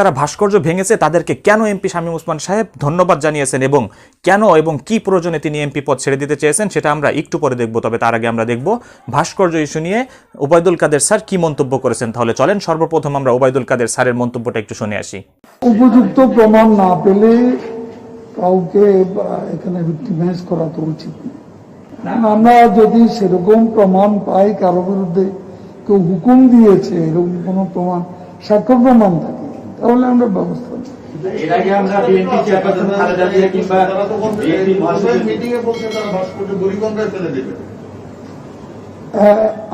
যারা ভাস্কর্য ভেঙেছে তাদেরকে কেন এমপি শামীম ওসমান সাহেব ধন্যবাদ জানিয়েছেন এবং কেন এবং কি প্রয়োজনে তিনি এমপি পদ ছেড়ে দিতে চেয়েছেন সেটা আমরা একটু পরে দেখব। তবে তার আগে আমরা দেখব ভাস্কর্য ইস্যু নিয়ে ওবায়দুল কাদের স্যার কি মন্তব্য করেছেন। তাহলে চলেন সর্বপ্রথম আমরা ওবায়দুল কাদের স্যারের মন্তব্যটা একটু শুনে আসি। উপযুক্ত প্রমাণ না পেলে কাউকে এখানে ভিক্টিমাইজ করা তো উচিত না। আমরা যদি সেরকম প্রমাণ পাই কারো বিরুদ্ধে কেউ হুকুম দিয়েছে এরকম কোনো প্রমাণ সাক্ষ্য প্রমাণ থাকে তাহলে আমরা ব্যবস্থা নিই।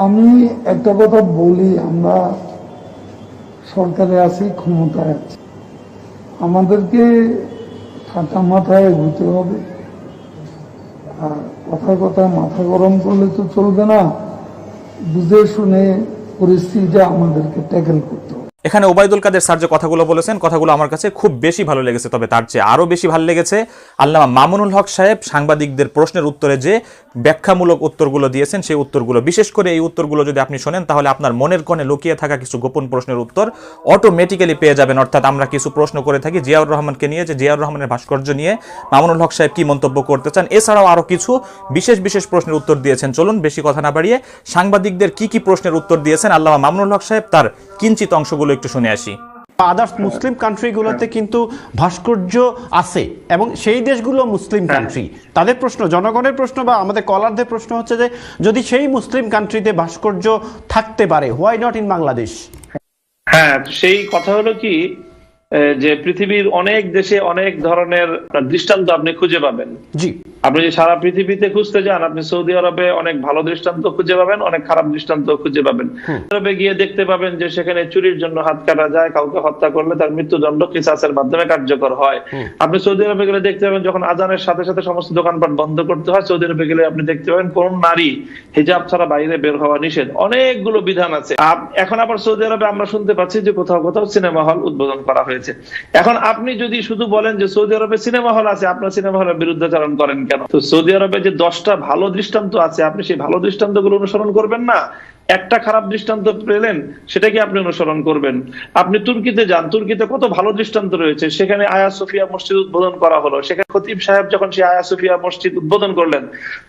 আমি একটা কথা বলি, আমরা সরকারে আছি, ক্ষমতায় আছি, আমাদেরকে ঠান্ডা মাথায় এগোতে হবে। আর কথায় কথায় মাথা গরম করলে তো চলবে না, বুঝে শুনে পরিস্থিতিটা আমাদেরকে ট্যাকেল করতে হবে। এখানে ওবায়দুল কাদের স্যার যে কথাগুলো বলেছেন কথাগুলো আমার কাছে খুব বেশি ভালো লেগেছে। তবে তার চেয়ে আরো বেশি ভালো লেগেছে আল্লামা মামুনুল হক সাহেব সাংবাদিকদের প্রশ্নের উত্তরে যে ব্যাখ্যামূলক উত্তরগুলো দিয়েছেন সেই উত্তরগুলো, বিশেষ করে এই উত্তরগুলো যদি আপনি শোনেন তাহলে আপনার মনের কোণে লুকিয়ে থাকা কিছু গোপন প্রশ্নের উত্তর অটোমেটিক্যালি পেয়ে যাবেন। অর্থাৎ আমরা কিছু প্রশ্ন করে থাকি জিয়াউর রহমানকে নিয়ে, যে জিয়াউর রহমানের ভাস্কর্য নিয়ে মামুনুল হক সাহেব কি মন্তব্য করতে চান, এছাড়াও আরো কিছু বিশেষ বিশেষ প্রশ্নের উত্তর দিয়েছেন। চলুন বেশি কথা না বাড়িয়ে সাংবাদিকদের কি কি প্রশ্নের উত্তর দিয়েছেন আল্লামা মামুনুল হক সাহেব তার কিঞ্চিত অংশগুলো একটু শুনে আসি। আদার্স মুসলিম কান্ট্রিগুলোতে কিন্তু ভাস্কর্য আছে এবং সেই দেশগুলো মুসলিম কান্ট্রি। তাদের প্রশ্ন, জনগণের প্রশ্ন বা আমাদের কলারদের প্রশ্ন হচ্ছে যে যদি সেই মুসলিম কান্ট্রিতে ভাস্কর্য থাকতে পারে, হোয়াই নট ইন বাংলাদেশ? হ্যাঁ, সেই কথা হলো কি যে পৃথিবীর অনেক দেশে অনেক ধরনের দৃষ্টান্ত আপনি খুঁজে পাবেন। জি, আপনি যে সারা পৃথিবীতে খুঁজতে যান, আপনি সৌদি আরবে অনেক ভালো দৃষ্টান্ত খুঁজে পাবেন, অনেক খারাপ দৃষ্টান্ত খুঁজে পাবেন। আরবে গিয়ে দেখতে পাবেন যে সেখানে চুরির জন্য হাত কাটা যায়, কাউকে হত্যা করলে তার মৃত্যুদণ্ড কিসাসের মাধ্যমে কার্যকর হয়। আপনি সৌদি আরবে গেলে দেখতে পাবেন যখন আজানের সাথে সাথে সমস্ত দোকানপাট বন্ধ করতে হয়, সৌদি আরবে গেলে আপনি দেখতে পাবেন কোন নারী হিজাব ছাড়া বাইরে বের হওয়া নিষেধ। অনেকগুলো বিধান আছে। এখন আবার সৌদি আরবে আমরা শুনতে পাচ্ছি যে কোথাও কোথাও সিনেমা হল উদ্বোধন করা হয়েছে। এখন আপনি যদি শুধু বলেন যে সৌদি আরবে সিনেমা হল আছে, আপনার সিনেমা হলের বিরুদ্ধাচরণ করেন কেন? তো সৌদি আরবে যে 10টা ভালো দৃষ্টান্ত আছে, আপনি সেই ভালো দৃষ্টান্তগুলো অনুসরণ করবেন না? একটা খারাপ দৃষ্টান্ত পেলেন সেটাকে আপনি অনুসরণ করবেন। আপনি তুর্কিতে যান, তুর্কিতে কত ভালো দৃষ্টান্ত রয়েছে। সেখানে আয়া সোফিয়া মসজিদ উদ্বোধন করা হলো। সেখানে খতিব সাহেব যখন সেই আয়া সোফিয়া মসজিদ উদ্বোধন করলেন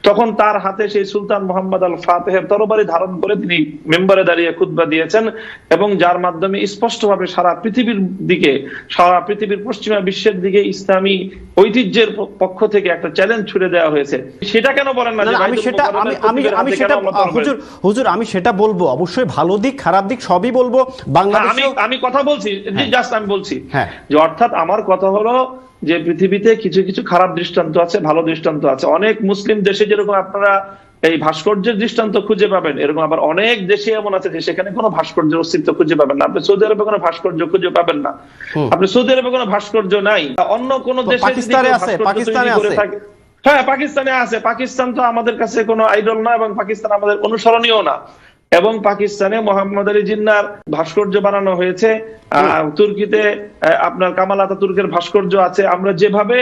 তখন তার হাতে সেই সুলতান মোহাম্মদ আল ফাতেহের তরবারি ধারণ করে তিনি মেম্বারে দাঁড়িয়ে খুতবা দিয়েছেন এবং যার মাধ্যমে স্পষ্টভাবে সারা পৃথিবীর দিকে, সারা পৃথিবীর পশ্চিমা বিশ্বের দিকে ইসলামী ঐতিহ্যের পক্ষ থেকে একটা চ্যালেঞ্জ ছুড়ে দেওয়া হয়েছে। সেটা কেন বলেন না? হুজুর আমি সেটা বলবো, অবশ্যই ভালো দিক খারাপ দিক সবই বলবো। বাংলাদেশে আমি কথা বলছি, জাস্ট আমি বলছি যে অর্থাৎ আমার কথা হলো যে পৃথিবীতে কিছু কিছু খারাপ দৃষ্টান্ত আছে, ভালো দৃষ্টান্ত আছে। অনেক মুসলিম দেশে যেরকম আপনারা এই ভাস্কর্যের দৃষ্টান্ত খুঁজে পাবেন, এরকম আবার অনেক দেশে এমন আছে যে সেখানে কোনো ভাস্কর্যের অস্তিত্ব খুঁজে পাবেন না। আপনি সৌদি আরবে কোনো ভাস্কর্য খুঁজে পাবেন না। আপনি সৌদি আরবে কোনো ভাস্কর্য নাই। অন্য কোনো দেশে পাকিস্তানে আছে, পাকিস্তানে আছে। হ্যাঁ, পাকিস্তানে আছে। পাকিস্তান তো আমাদের কাছে কোনো আইডল না এবং পাকিস্তান আমাদের অনুসরণীয় না। এবং পাকিস্তানে মোহাম্মদ আলী জিন্নার ভাস্কর্য বানানো হয়েছে। তুর্কিতে আপনার কামাল আতাতুর্কের ভাস্কর্য আছে। আমরা যেভাবে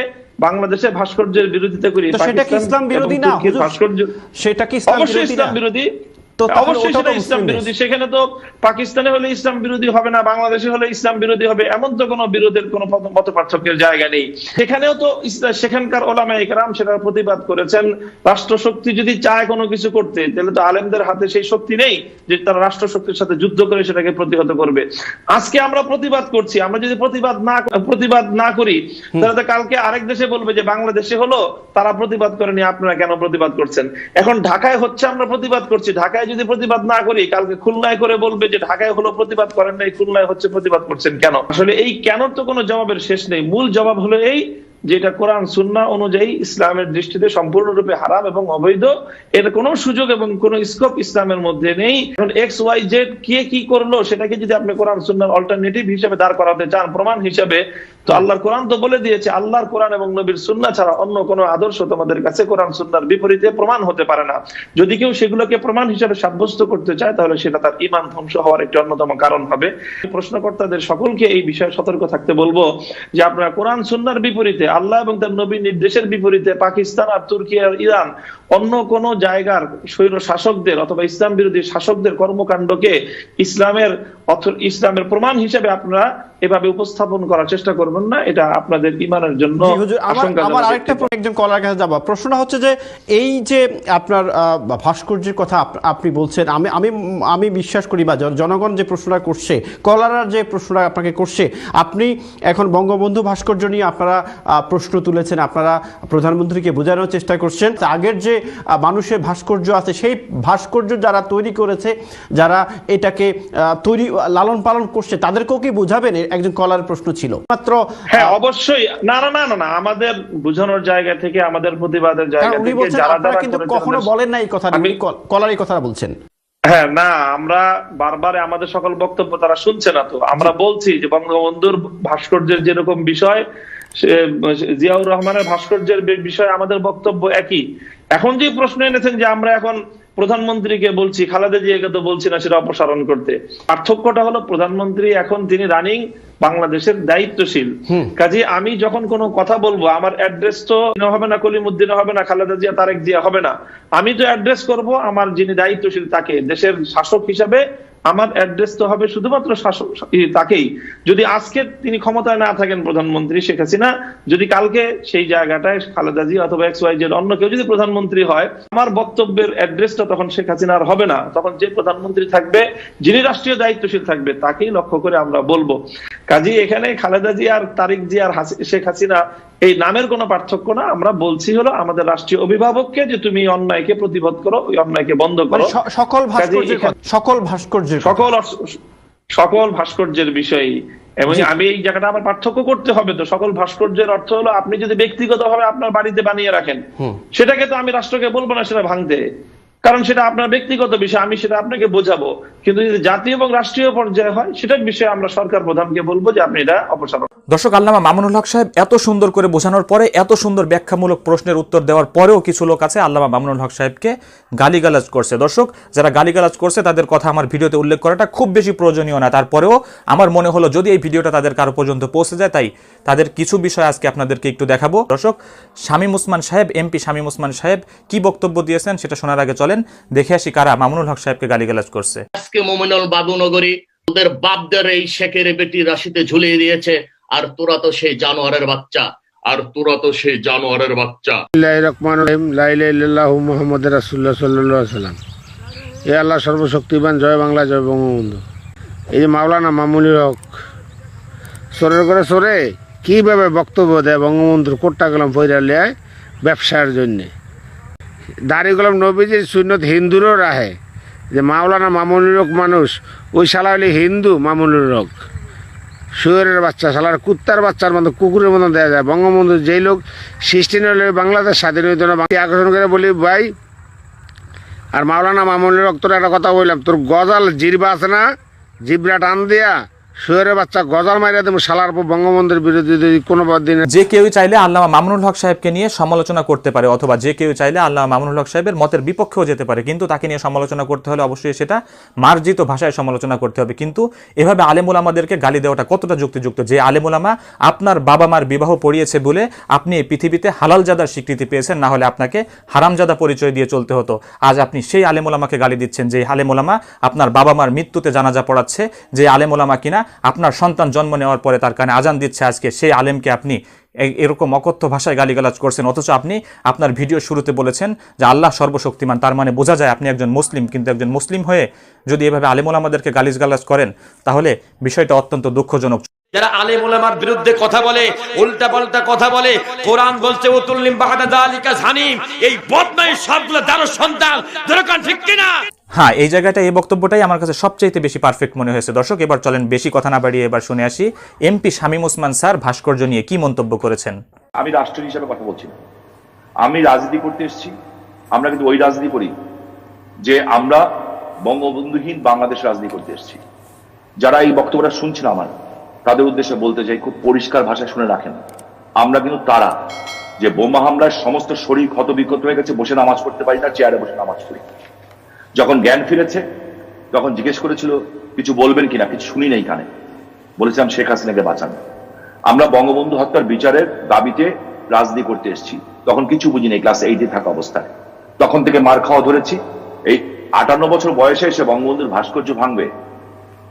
বাংলাদেশে ভাস্কর্যের বিরোধিতা করি, সেটা কি ইসলাম বিরোধী না? ভাস্কর্য সেটা কি ইসলাম বিরোধী? অবশ্যই সেটা ইসলাম বিরোধী। সেখানে তো পাকিস্তানে হলে ইসলাম বিরোধী হবে না, বাংলাদেশে হলে ইসলাম বিরোধী হবে, এমন তো কোনো বিরোধের কোনো মত পার্থক্যের জায়গা নেই। সেখানেও তো সেখানকার ওলামায়ে কেরাম সেটার প্রতিবাদ করেছেন। রাষ্ট্রশক্তি যদি চায় কোনো কিছু করতে, তাহলে তো আলেমদের হাতে সেই শক্তি নেই যে তারা রাষ্ট্রশক্তির সাথে যুদ্ধ করে সেটাকে প্রতিহত করবে। আজকে আমরা প্রতিবাদ করছি, আমরা যদি প্রতিবাদ না করি তাহলে তো কালকে আরেক দেশে বলবে যে বাংলাদেশে হলো তারা প্রতিবাদ করেনি, আপনারা কেন প্রতিবাদ করছেন? এখন ঢাকায় হচ্ছে আমরা প্রতিবাদ করছি, ঢাকায় যদি প্রতিবাদ না করি কালকে খুলনায় করে বলবে যে ঢাকায় হলো প্রতিবাদ করেন নাই, খুলনায় হচ্ছে প্রতিবাদ করছেন কেন? আসলে এই কেন তো কোনো জবাবের শেষ নেই। মূল জবাব হলো এই যেটা কোরআন সুন্নাহ অনুযায়ী ইসলামের দৃষ্টিতে সম্পূর্ণরূপে হারাম এবং অবৈধ। এর কোনো সুযোগ এবং কোনো স্কোপ ইসলামের মধ্যে নেই। এখন এক্স ওয়াই জেড কে কি করলো সেটাকে যদি আপনি কোরআন সুন্নাহর অল্টারনেটিভ হিসেবে দাঁড় করাতে চান, প্রমাণ হিসেবে, তো আল্লাহর কোরআন তো বলে দিয়েছে আল্লাহর কোরআন এবং নবীর সুন্নাহ ছাড়া অন্য কোনো আদর্শ তোমাদের কাছে কোরআন সুন্নাহর বিপরীতে প্রমাণ হতে পারে না। যদি কেউ সেগুলোকে প্রমাণ হিসেবে সাব্যস্ত করতে চায় তাহলে সেটা তার ঈমান ধ্বংস হওয়ার একটি অন্যতম কারণ হবে। প্রশ্নকর্তাদের সকলকে এই বিষয়ে সতর্ক থাকতে বলবো যে আপনারা কোরআন সুন্নাহর বিপরীতে, আল্লাহ এবং তার নবীর নির্দেশের বিপরীতে পাকিস্তান আর তুর্কি আর ইরান অন্য কোন জায়গার স্বৈর শাসকদের অথবা ইসলাম বিরোধী শাসকদের কর্মকাণ্ডকে ইসলামের প্রমাণ হিসেবে আপনারা এভাবে উপস্থাপন করার চেষ্টা করবেন না, এটা আপনাদের ঈমানের জন্য জি হুজুর, আমার আরেকটা একজন কলার কাছে যাব। প্রশ্নটা হচ্ছে যে এই যে আপনার ভাস্কর্যের কথা আপনি বলছেন, আমি বিশ্বাস করি বা জনগণ যে প্রশ্নটা করছে, কলাররা যে প্রশ্নটা আপনাকে করছে, আপনি এখন বঙ্গবন্ধু ভাস্কর্য নিয়ে আপনারা প্রশ্ন তুলেছেন, আপনারা প্রধানমন্ত্রীকে বোঝানোর চেষ্টা করছেন। আগের যে মানুষের ভাস্কর্য আছে, সেই ভাস্কর্য যারা তৈরি করেছে, যারা এটাকে তৈরি লালন পালন করছে, তাদেরকেও কি বোঝাবেন? একজন কলার প্রশ্ন ছিল মাত্র। হ্যাঁ, অবশ্যই। না না না না না, আমাদের বোঝানোর জায়গা থেকে, আমাদের প্রতিবাদের জায়গা থেকে যারা কিন্তু কখনো বলেন না এই কথা, আমি কলার এই কথা বলছেন। হ্যাঁ, না, আমরা বারবার আমাদের সকল বক্তব্য তারা শুনছে না, তো আমরা বলছি যে বঙ্গবন্ধুর ভাস্কর্যের যেরকম বিষয়, জিয়াউর রহমানের ভাস্কর্যের বিষয়ে আমাদের বক্তব্য একই। এখন যে প্রশ্ন এনেছেন যে আমরা এখন প্রধানমন্ত্রীকে বলছি, খালেদা জিয়াকে তো বলছি না সেটা অপসারণ করতে, পার্থক্যটা হলো প্রধানমন্ত্রী এখন তিনি রানিং বাংলাদেশের দায়িত্বশীল। কাজে আমি যখন কোনো কথা বলবো, আমার অ্যাড্রেস তো হবে না কলিমুদ্দিন হবে না, খালেদা জিয়া, তারেক জিয়া হবে না। আমি তো অ্যাড্রেস করব আমার যিনি দায়িত্বশীল তাকে, দেশের শাসক হিসাবে আমার অ্যাড্রেস তো হবে শুধুমাত্র শাসক তাকেই। যদি আজকে তিনি ক্ষমতায় না থাকেন প্রধানমন্ত্রী শেখ হাসিনা, যদি কালকে সেই জায়গাটায় খালেদা জিয়া অথবা XYZ অন্য কেউ যদি প্রধানমন্ত্রী হয়, আমার বক্তব্যের অ্যাড্রেসটা তখন শেখ হাসিনার হবে না। তখন যে প্রধানমন্ত্রী থাকবে, যিনি রাষ্ট্রীয় দায়িত্বশীল থাকবে, তাকেই লক্ষ্য করে আমরা বলবো। কাজেই এখানে খালেদা জিয়ার, তারেক জিয়ার, শেখ হাসিনা এই নামের কোনো পার্থক্য না। আমরা বলছি হলো আমাদের রাষ্ট্রীয় অভিভাবককে যে তুমি অন্যায়কে প্রতিবাদ করো, ওই অন্যায়কে বন্ধ করো। সকল ভাস্কর্যের বিষয়। এবং আমি এই জায়গাটা আমার পার্থক্য করতে হবে। তো সকল ভাস্কর্যের অর্থ হলো আপনি যদি ব্যক্তিগতভাবে আপনার বাড়িতে বানিয়ে রাখেন, সেটাকে তো আমি রাষ্ট্রকে বলবো না সেটা ভাঙতে, কারণ সেটা আপনার ব্যক্তিগত বিষয়, আমি সেটা আপনাকে বোঝাবো। কিন্তু যদি জাতীয় এবং রাষ্ট্রীয় পর্যায়ে হয়, সেটার বিষয়ে আমরা সরকার প্রধানকে বলবো যে আপনি এটা অপসারণ। দর্শক, আল্লামা মামুনুল হক সাহেব এত সুন্দর করে বোঝানোর পরে, এত সুন্দর ব্যাখ্যামূলক প্রশ্নের উত্তর দেওয়ার পরেও কিছু লোক আছে আল্লামা মামুনুল হক সাহেবকে গালিগালাজ করছে। দর্শক, যারা গালিগালাজ করছে তাদের কথা আমার ভিডিওতে উল্লেখ করাটা খুব বেশি প্রয়োজনীয় না, তারপরেও আমার মনে হলো যদি এই ভিডিওটা তাদের কারো পর্যন্ত পৌঁছে যায়, তাই তাদের কিছু বিষয় আজকে আপনাদেরকে একটু দেখাবো। দর্শক, শামীম ওসমান সাহেব, এমপি শামীম ওসমান সাহেব কি বক্তব্য দিয়েছেন সেটা শোনার আগে চলেন দেখে আসি কারা মামুনুল হক সাহেবকে গালিগালাজ করছে। আজকে মোমিনুল বাবুনগরী ওদের বাপদের এই শেখের বেটি রাশিতে ঝুলিয়ে দিয়েছে, আর তোরা তো সেই জানোয়ারের বাচ্চা, আর তোরা তো সেই জানোয়ারের বাচ্চা। মুহাম্মদ রাসূলুল্লাহ সাল্লাল্লাহু আলাইহি ওয়াসাল্লাম। এ আল্লাহ সর্বশক্তিমান, জয় বাংলা, জয় বঙ্গবন্ধু। এই যে মাওলানা মামুনুল হক সরের করে সরে কিভাবে বক্তব্য দেয়, বঙ্গবন্ধুর কোট্টা কলম পয়রা লেয় ব্যবসার জন্যে, দাড়ি কলম নবীজির সুন্নত হিন্দুরও রাহে, যে মাওলানা মামুনুল হক মানুষ, ওই শালা হলে হিন্দু মামুনুল হক, শুয়োরের বাচ্চা, শালার কুত্তার বাচ্চার মতো, কুকুরের মতো দেওয়া যায়। বঙ্গবন্ধু যেই লোক সৃষ্টি হলে বাংলাদেশ স্বাধীন হইত না, আকর্ষণ করে বলি ভাই। আর মাওলানা মামুনুল হক, তোর একটা কথা বললাম, তোর গজাল জিরবা আছে না, জিবরা টান দিয়া শুয়োরের বাচ্চা গজাল মাইরা দেবো শালার পর বঙ্গবন্ধুর বিরুদ্ধে যদি কোনো দিন। যে কেউ চাইলে আল্লামা মামুনুল হক সাহেবকে নিয়ে সমালোচনা করতে পারে, অথবা যে কেউ চাইলে আল্লামা মামুনুল হক সাহেবের মতের বিপক্ষেও যেতে পারে, কিন্তু তাকে নিয়ে সমালোচনা করতে হলে অবশ্যই সেটা মার্জিত ভাষায় সমালোচনা করতে হবে। কিন্তু এভাবে আলেম ওলামাদেরকে গালি দেওয়াটা কতটা যুক্তিযুক্ত? যে আলেম ওলামা আপনার বাবা মার বিবাহ পড়িয়েছে বলে আপনি এই পৃথিবীতে হালালজাদার স্বীকৃতি পেয়েছেন, না হলে আপনাকে হারামজাদা পরিচয় দিয়ে চলতে হতো। আজ আপনি সেই আলেম ওলামাকে গালি দিচ্ছেন, যে আলেম ওলামা আপনার বাবা মার মৃত্যুতে জানাজা পড়াচ্ছে, যে আলেম ওলামা কিনা আপনার সন্তান জন্ম নেওয়ার পরে তার কানে আজান দিচ্ছে, আজকে সেই আলেমকে আপনি এরকম অকথ্য ভাষায় গালিগালাজ করছেন। অথচ আপনি আপনার ভিডিও শুরুতে বলেছেন যে আল্লাহ সর্বশক্তিমান, তার মানে বোঝা যায় আপনি একজন মুসলিম। কিন্তু একজন মুসলিম হয়ে যদি এভাবে আলেম ওলামাদেরকে গালিগালাজ করেন, তাহলে বিষয়টা অত্যন্ত দুঃখজনক। যারা আলেম ওলামার বিরুদ্ধে কথা বলে, উল্টা পাল্টা কথা বলে, কোরআন বলছে উতুল্লিম বাহাদা যালিকা জানিম, এই বদমাই সবগুলো দারুর সন্তান, দরকার ঠিক কিনা? হ্যাঁ, এই জায়গাটা এই বক্তব্যটাই আমার কাছে সবচেয়ে বেশি পারফেক্ট মনে হয়েছে। দর্শক, এবার চলেন বেশি কথা না বাড়িয়ে এবার শুনে আসি এমপি শামীম ওসমান স্যার ভাস্কর্য নিয়ে কি মন্তব্য করেছেন। আমি রাষ্ট্র হিসাবে কথা বলছি না, আমি রাজনীতি করতে এসেছি। আমরা কিন্তু ওই রাজনীতি করি যে আমরা বঙ্গবন্ধুহীন বাংলাদেশ রাজনীতি করতে এসেছি। যারা এই বক্তব্যটা শুনছেন আমার, তাদের উদ্দেশ্যে বলতে চাই, খুব পরিষ্কার ভাষায় শুনে রাখেন, আমরা কিন্তু তারা যে বোমা হামলার সমস্ত শরীর ক্ষত বিক্ষত হয়ে গেছে, বসে নামাজ পড়তে পারি না, চেয়ারে বসে নামাজ পড়ি। যখন জ্ঞান ফিরেছে তখন জিজ্ঞেস করেছিল কিছু বলবেন কিনা, কিছু শুনি নেই কানে, বলেছিলাম শেখ হাসিনাকে বাঁচান। আমরা বঙ্গবন্ধু হত্যার বিচারের দাবিতে রাজনীতি করতে এসেছি, তখন কিছু বুঝি নেই, ক্লাস 8-এ থাকা অবস্থায়। তখন থেকে মার খাওয়া ধরেছি। এই 58 বছর বয়সে এসে বঙ্গবন্ধুর ভাস্কর্য ভাঙবে,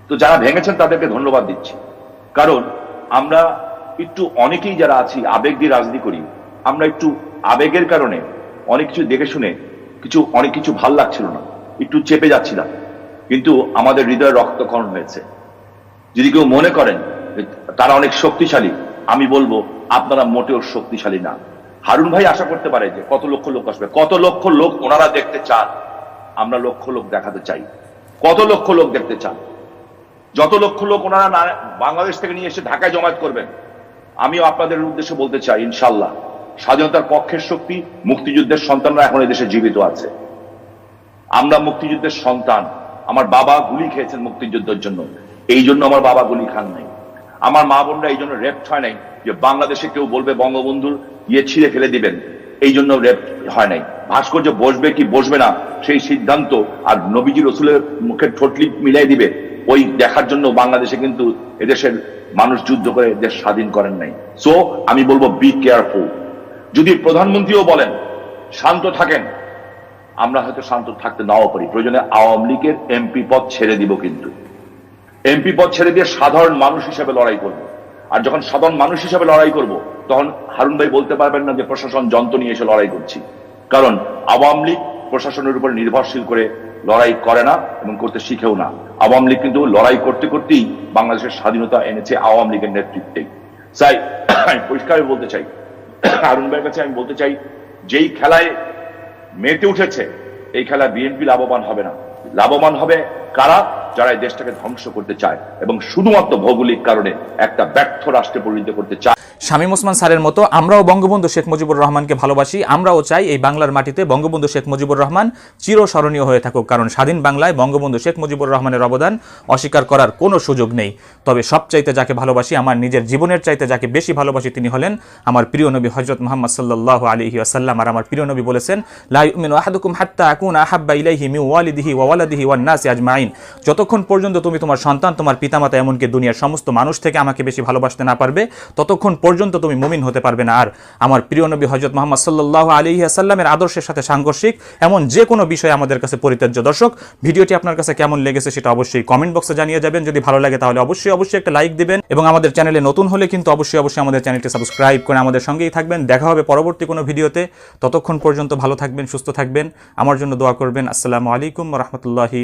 তো যারা ভেঙেছেন তাদেরকে ধন্যবাদ দিচ্ছি। কারণ আমরা একটু অনেকেই যারা আছি আবেগ দিয়ে রাজনীতি করি, আমরা একটু আবেগের কারণে অনেক কিছু দেখে শুনে অনেক কিছু ভাল লাগছিল না, একটু চেপে যাচ্ছিলাম, কিন্তু আমাদের হৃদয়ে রক্তক্ষরণ হয়েছে। যদি কেউ মনে করেন তারা অনেক শক্তিশালী, আমি বলবো আপনারা মোটেও শক্তিশালী না। হারুন ভাই আশা করতে পারে যে কত লক্ষ লোক আসবে, কত লক্ষ লোক ওনারা দেখতে চান, আমরা লক্ষ লোক দেখাতে চাই। কত লক্ষ লোক দেখতে চান, যত লক্ষ লোক ওনারা বাংলাদেশ থেকে নিয়ে এসে ঢাকায় জমায়েত করবেন, আমিও আপনাদের উদ্দেশ্যে বলতে চাই ইনশাল্লাহ স্বাধীনতার পক্ষের শক্তি, মুক্তিযুদ্ধের সন্তানরা এখন এদেশে জীবিত আছে। আমরা মুক্তিযুদ্ধের সন্তান, আমার বাবা গুলি খেয়েছেন মুক্তিযুদ্ধের জন্য, এই জন্য আমার বাবা গুলি খান নাই। আমার মা বোনরা এই জন্য রেপ্ট হয় নাই যে বাংলাদেশে কেউ বলবে বঙ্গবন্ধুর ছিঁড়ে ফেলে দিবেন, এই জন্য রেপ্ট হয় নাই। ভাস্কর্য বসবে কি বসবে না সেই সিদ্ধান্ত আর নবীজি রসুলের মুখে ঠোঁটলি মিলাই দিবে ওই দেখার জন্য বাংলাদেশে কিন্তু এদেশের মানুষ যুদ্ধ করে দেশ স্বাধীন করেন নাই। সো আমি বলবো বি কেয়ারফুল। যদি প্রধানমন্ত্রীও বলেন শান্ত থাকেন, আমরা হয়তো শান্ত থাকতে নাও পারি, প্রয়োজনে আওয়ামী লীগের এমপি পদ ছেড়ে দিব, কিন্তু এমপি পদ ছেড়ে দিয়ে সাধারণ মানুষ হিসেবে লড়াই করব। আর যখন সাধারণ মানুষ হিসেবে লড়াই করব, তখন হারুন ভাই বলতে পারবেন না যে প্রশাসন যন্ত্র নিয়ে এসে লড়াই করছি, কারণ আওয়ামী লীগ প্রশাসনের উপর নির্ভরশীল করে লড়াই করে না এবং করতে শিখেও না। আওয়ামী লীগ কিন্তু লড়াই করতে করতেই বাংলাদেশের স্বাধীনতা এনেছে আওয়ামী লীগের নেতৃত্বেই। তাই আমি পরিষ্কার বলতে চাই, হারুন ভাইয়ের কাছে আমি বলতে চাই, যেই খেলায় মেতে উঠেছে এই খেলা বিএনপি লাভবান হবে না, লাভবান হবে কারা? যারা এই দেশটাকে ধ্বংস করতে চায় এবং শুধুমাত্র ভৌগোলিক কারণে একটা ব্যর্থ রাষ্ট্রে পরিণত করতে চায়। শামীম ওসমান স্যারের মতো আমরাও বঙ্গবন্ধু শেখ মুজিবুর রহমানকে ভালোবাসি। আমরাও চাই এই বাংলার মাটিতে বঙ্গবন্ধু শেখ মুজিবুর রহমান চিরস্মরণীয় হয়ে থাকুক, কারণ স্বাধীন বাংলায় বঙ্গবন্ধু শেখ মুজিবুর রহমানের অবদান অস্বীকার করার কোনো সুযোগ নেই। তবে সবচাইতে যাকে ভালোবাসি, আমার নিজের জীবনের চাইতে যাকে বেশি ভালোবাসি, তিনি হলেন আমার প্রিয় নবী হযরত মুহাম্মদ সাল্লাল্লাহু আলাইহি ওয়াসাল্লাম। আর আমার প্রিয় নবী বলেছেন, লা ইউমিনু আহাদুকুম হাত্তা আকুনা আহাব্বা ইলাইহি মিন ওয়ালিদিহি ওয়া ওয়ালাদিহি ওয়ান নাসি আজমাইন। যতক্ষণ পর্যন্ত তুমি তোমার সন্তান, তোমার পিতামাতা, এমনকি দুনিয়ার সমস্ত মানুষ থেকে আমাকে বেশি ভালোবাসতে না পারবে, ততক্ষণ পর্যন্ত তুমি মুমিন হতে পারবে না। আর আমার প্রিয় নবী হযরত মুহাম্মদ সাল্লাল্লাহু আলাইহি ওয়াসাল্লামের আদর্শের সাথে সাংঘর্ষিক এমন যে কোনো বিষয় আমাদের কাছে পরিত্যাজ্য। দর্শক, ভিডিওটি আপনার কাছে কেমন লেগেছে সেটা অবশ্যই কমেন্ট বক্সে জানিয়ে যাবেন। যদি ভালো লাগে তাহলে অবশ্যই একটা লাইক দিবেন এবং আমাদের চ্যানেলে নতুন হলে কিন্তু অবশ্যই আমাদের চ্যানেলটি সাবস্ক্রাইব করে আমাদের সঙ্গেই থাকবেন। দেখা হবে পরবর্তী কোনো ভিডিওতে। ততক্ষণ পর্যন্ত ভালো থাকবেন, সুস্থ থাকবেন, আমার জন্য দোয়া করবেন। আসসালামু আলাইকুম ওয়া রাহমাতুল্লাহি।